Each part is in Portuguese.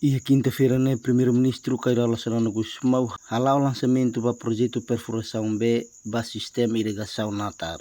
E quinta-feira, né, primeiro-ministro Cairala Serrano Gusmão halal o lançamento do projeto perfuração B do sistema irrigação natar.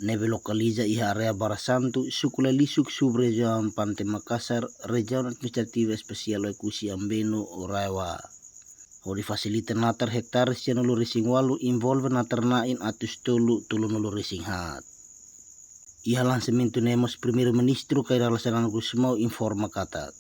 Neve localiza e area Barra Santo, sukula lisuk subregião Pante Makassar, região administrativa especial Ekusi Ambeno, Raiwa. Onde facilita natar hektares yang nulu racing walu envolve natar nain atus tulu nulu racing hat. Iha lançamento nemos primeiro-ministro Cairala Serrano Gusmão informa kata.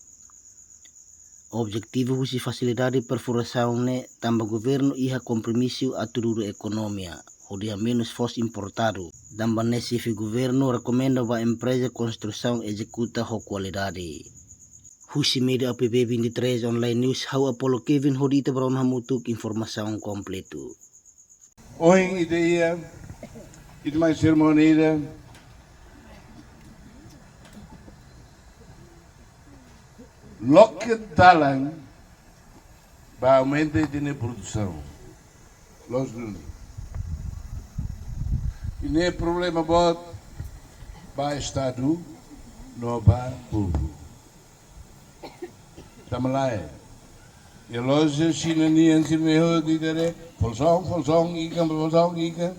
Objetivo husi facilidade perfuração ne tamba governo iha compromisso a tudo economia, onde a menos fosse importado. Tamba nesse governo recomenda a empresa construção executa com qualidade. Husi media APB 23 online news how Apollo Kevin hodita brown hamutuk informação completo. Oi, ideia, e mais cerimônia. Loket talang ba aumenta de produção. Los dunia. E nem problema bot ba estado no ba povo. Tamalai. E loja China ni ansi meho di dere folsong ikan.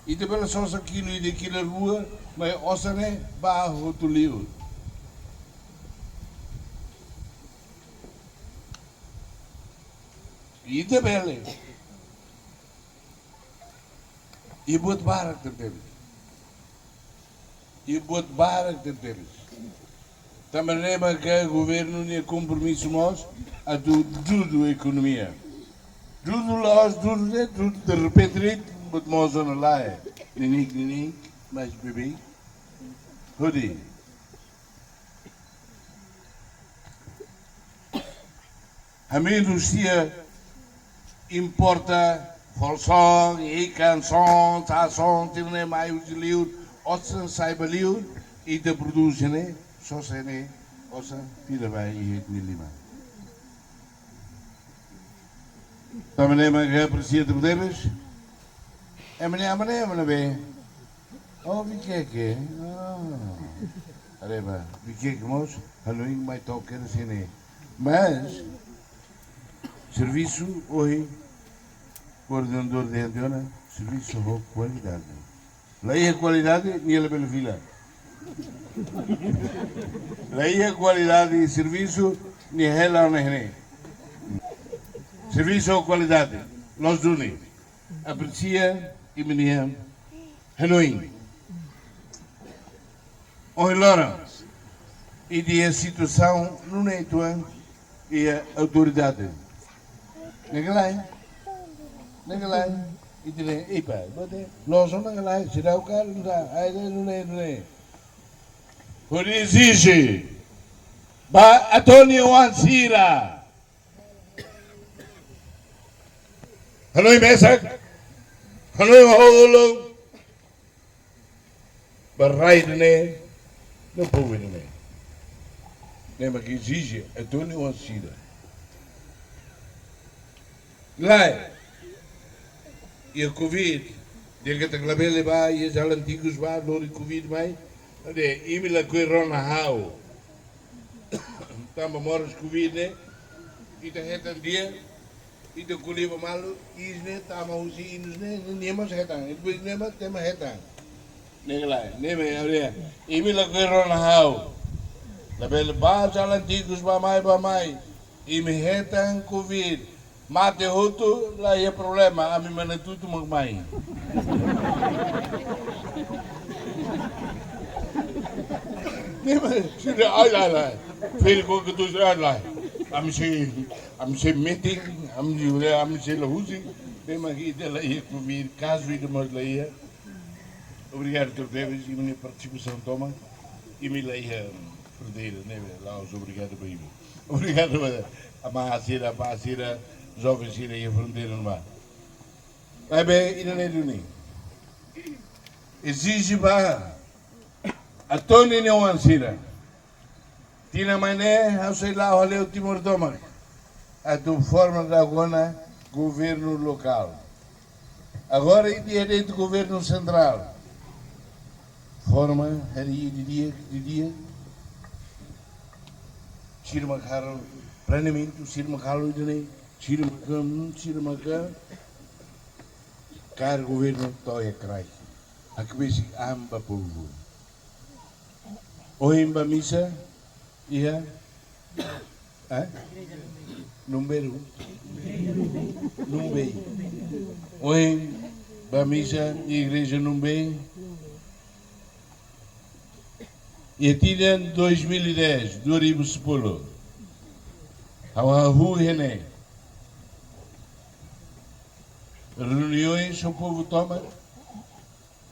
E de bela só kilo e de kilo rua, mas osane ba hotuliu. E de bela. E buat barak terdeles. Também que o governo tem compromisso a tudo a economia. Tudo de repente, but nós não lá é. Ninik, mas bebê. Hodi. A indústria importa folsong, ikan, som, tação, tirne mais de livro, outros saiba livro e de produzem, né? Só se né, ouça, tira vai e het milima. Também é precisa de poderes. É mané bem. Oh, vi que? Areba, vi que moço, Halloween mais toque assim né. Mas serviço hoje coordenador de Andiona, serviço de qualidade. Lá é qualidade, nem ela pela fila. Lá é qualidade e serviço, nem ela nem. Serviço de qualidade, nós duni. Aprecia e menina, Halloween. Oi, Laura. E de a situação não é tua e a autoridade. Nagalai. Itine ipa, bote. Loso nagalai, sirau kar nda, aide nune. Por exige, ba Antonio Ansira. Hanoi mesak, Hanoi maholo. Barai nune, não pode nune. Nem mas que exige Antonio Ansira. Lai. E a Covid, dia que a labele vai, e já antigos vai, lori Covid vai, ade, imila corona hau, tamba moras Covid né, e te hetan dia, e te kuliva malu, isne, tama usi inus né, nemas hetan, e depois nemas tema hetan, neglai, neme, ade, imila corona hau, labele vai, já antigos vai mai, e me hetan Covid. Mate hotu, lá é problema, a mim mana tudo magmai. Sudah ala, feel ko que tu ala. Am se meeting, am se lahusi, tema que dela é comer caso de mais lá é. Obrigado por teres e minha participação toma e me lá é perder, né? Lá os obrigado bem. Obrigado a Macira. Jovens irem a fronteira no mar. Vai bem, ainda nem do nem. Exige ba a Tony não ansira. Tina mané, eu sei lá, olha o Timor Toma. A tua forma da agora governo local. Agora é direito do governo central. Forma, de dia. Sirmakaro planeamento, Sirmakalo idane, Sirmaka, Car governo toia crai. Aqui basic amba povo. Oimba missa, ia, número, número. Oimba missa, igreja número. E tinha 2010, do Ribo Sepolo. A rua René. Reuniões, o povo toma.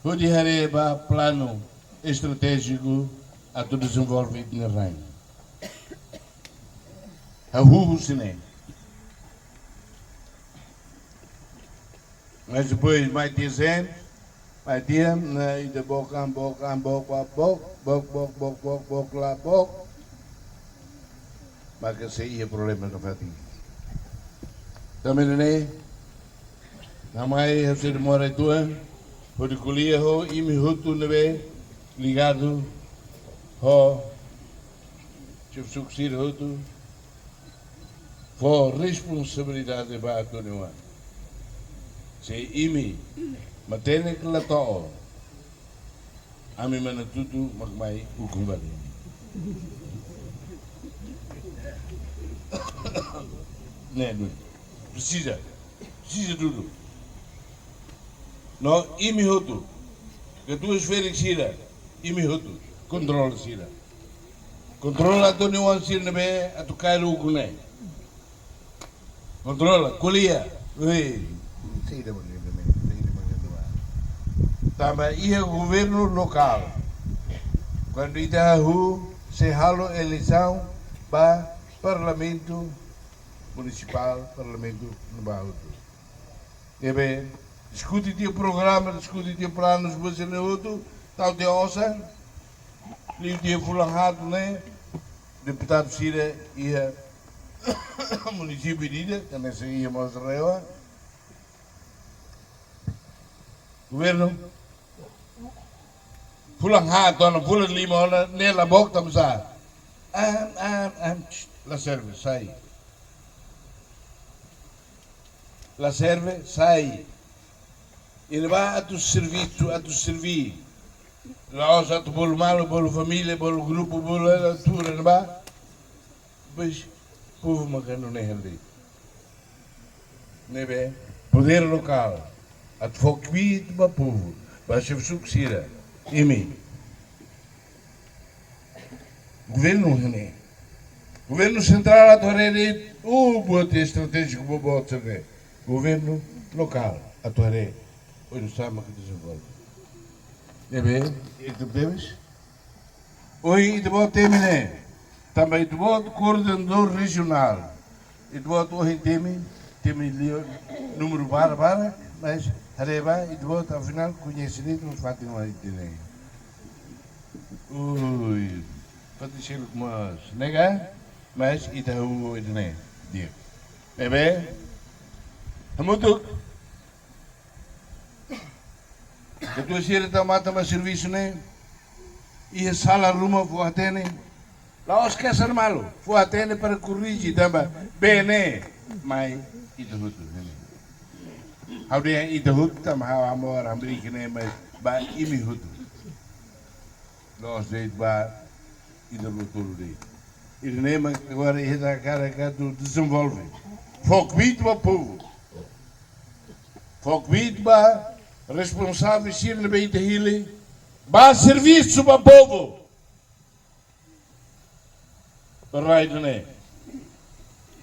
Onde hareba plano estratégico a todo desenvolvimento na reino. A rua René. Mas depois, mais dizendo, mas dia, na ida boca, mas que sei é problema da fatiga. Também né, na mai você demora tua, por colher ho e me hutu nebe ligado ho, se suceder hutu, for responsabilidade para todo mundo. Se imi matene que la toa, ami mana tutu magmai hukum balik. Não, precisa tudo. Não, imi hutu, que tu esferes sira, imi hutu, controla sira. Controla tu nuan sira nebe, a tu cai o gune. Controla, colia, sira também ia governo local. Quando Itaú se halo eleição para parlamento municipal, parlamento no Baú. E bem, discute o programa, discute o plano, você não outro, tal de ossa, livre fulangado, né? Deputado Cira ia município de Ida, que nessa ia mostrar governo. Pulang dona pulang lima nela bok tam sa. La serve, sai. La serve, sai. Ele vai a tu serviço, a tu servir. Lá a tu bolo malo, bolo família, bolo grupo, bolo altura, não vai? Pois, povo macano nem ali. Nebe, poder local. A tu foque para povo, para se suceder. Imi. Governo René. Governo central a torre bote estratégico bote também. Governo local a torre o não sabe que desenvolve. É bem, e tu bebes? Oi, e tu bote terminé. Também tu bote coordenador regional. E tu bote hoje teme número para, mas Areba, e de volta ao final conhecimento não faz mais de nem. Ui, pode ser como nega, mas e da rua de nem. Dia. Bebê, muito. Que tu ser da mata mais serviço nem. E a sala ruma for atene. Lá os que são malo, for atene para corrigir também. Bem, mas e da rua. How do you eat the hood? How more American name by Imi Hood. Lost date by either Lutuli. In the name agora a cara do desenvolve. Fokwit ba povo. Fokwit ba responsável sirne bem de hile. Ba serviço ba povo. Right né.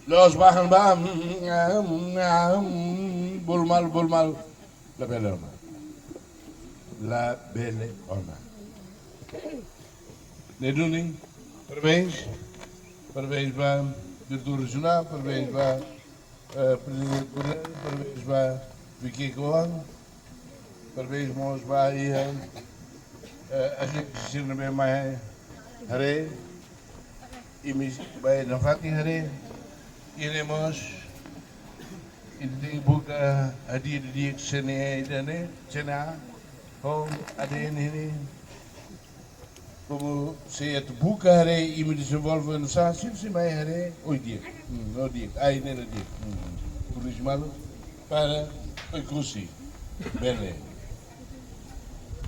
Los bajan ba bolmal la belle ona. La belle ona. Neduni, parabéns para a diretor regional, parabéns para presidente Correia, parabéns para Vicky Coan, parabéns para a gente que se não bem mais hare e me vai na fati hare. Iremos ini buka hadir di sini dan ni cina home ada ini como se tu buka hare e me desenvolve no sa se mai hare oi dia no dia ai nera dia por isso malo para oi cruci bene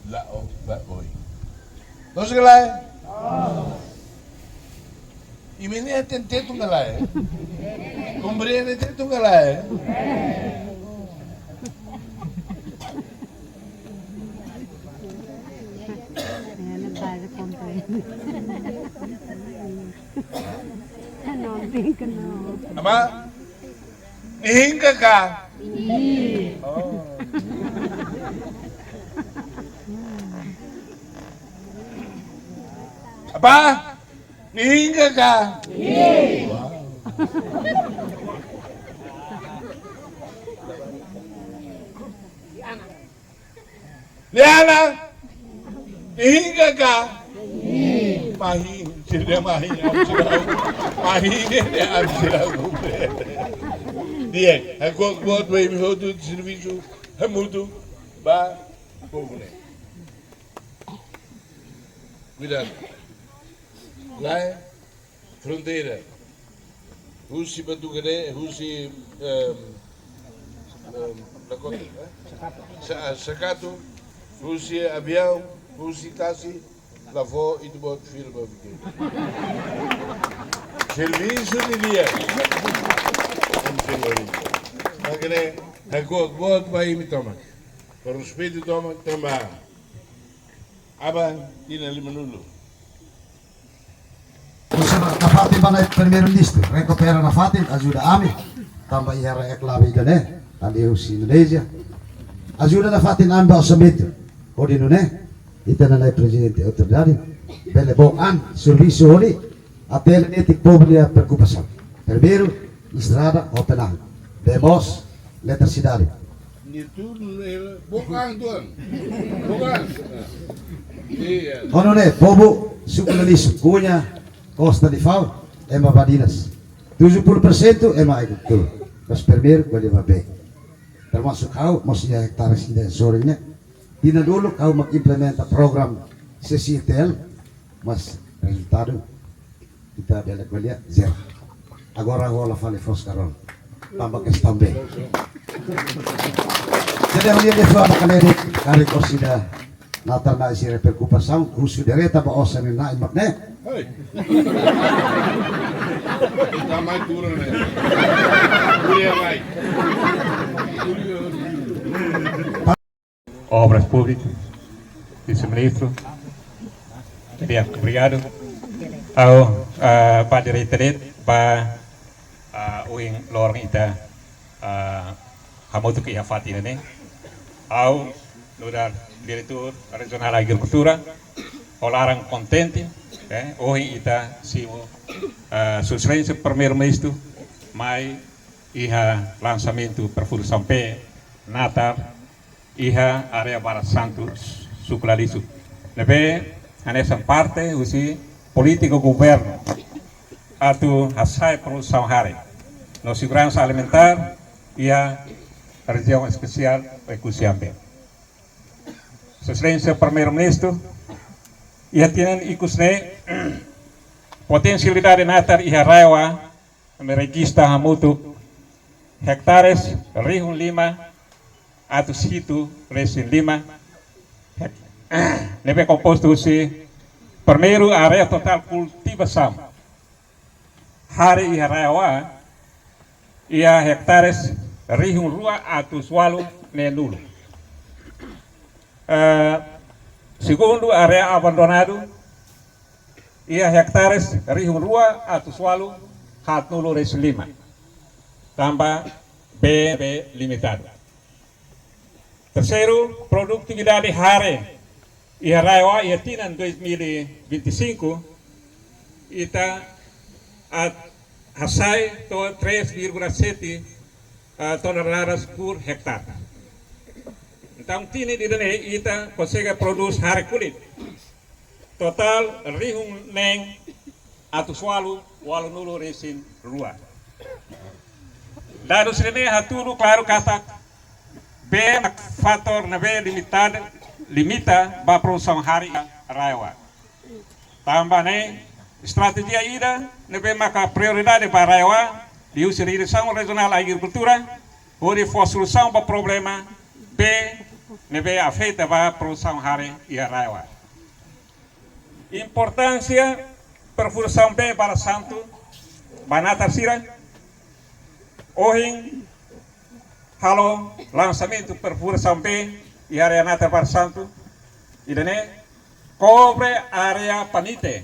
la o va oi nós galai e me ne tente tu galai compreende tu galai Ama, hingga ka? Oh. Apa? Hingga ka? Wow. Liana, hingga ka? Mahi, sila mahi, mahi ni amsila gube. Dia, aku buat bayi hotu serviço, hamutu, ba, povo né. Cuidado. Lá é fronteira. Rusi Batugaré, Rusi Lakota, Sakato, Rusi Avião, Rusi Tassi, Lavó e do Bote Filho Babique. Serviço de dia. Magre, agora bote vai me tomar. Por respeito toma também. Aba, ina limanulo. Usama kafatin ba na primeiro-ministro, recupera na fatin, ajuda amin, tambah ihara eklabi dane, ali si Indonesia, ajuda na fatin amin ba usamito, o di nune, ita na presidente autoridade, bele boan, serviço holi, atel netik pobria preocupação. Primeiro, estrada ou penal, demos, letra cidade. Itu bukan tuan, bukan. Iya. Ono ne, pobo, sukulaliso, kunya, Costa de Fau, é Mabadinas. 70% é mais agricultura. Mas primeiro, pode bem. Termasuk kau, maksudnya hektares ini sore ini. Tina dulu kau mengimplementa program CCTL, mas resultado kita bela kuliah zero. Agora rola fale foscaron, tambah ke stambe. Jadi dia defa makannya kari korsida. Natar na isi repercupação, russo direta ba osa ni na imakne. Hei. Tá mais duro, né? Curia mais. Obras Públicas, Vice-Ministro, obrigado ao Pak Direktorat, Pak Uing Lorong Ita Hamotu Kia Fatina ne, ao Nudar Diretor Regional Agricultura, Olarang Contente, hoje ita simo suspense primeiro-ministro, mai iha lançamento perfuro sampai Natal, iha area Barat Santos, Sukulalisu. Nebe, nessa parte, usi político governo, atu hasai produção hari, no segurança alimentar, iha região especial Ekusiambe. Suspense primeiro-ministro, ia tienen ikusne potensialidade natar iha raiwa meregista hamutu hektares rihun 5 atau situ resin 5 nebe composto si primeiro area total cultivação hari iha raiwa ia hektares rihun 2 atau swalo ne nulo. Segundo, area abandonado, ia hektares rihun 2 atau swalo hat nulo resin 5. Tambah BB limitado. Terceiro, produtividade hari ia raiwa ia tinan 2025 ita hasai to 3,7 toneladas por hectare. Então, tini di dene ita consegue produz hari kulit. Total rihung neng atau swalo walu nulo resin rua. Dado sini haturu claro kata B fator na B limita ba produção hari raiwa. tambah ne strategi ida nebe maka prioridade para Raiawa di distribuição regional agricultura onde for solução para problema B nebe afeta para produção hari e Raiawa. Importância perfuração B para Santo Banata Sira Ohing halo lançamento perfuração B e área nata para Santo idane cobre area panite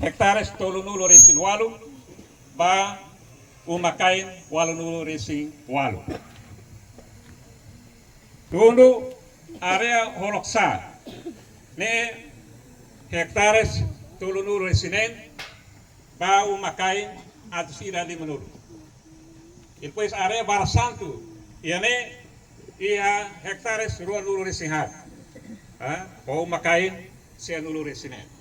hektares tolunulo resin walu ba umakain walunulo resin walu tundu area holoksa ne hektares tolunulo resinen ba umakain atus ira di menuru depois area Barra Santo iane ia hektares ruanulo resin har ba umakain se nulo resinen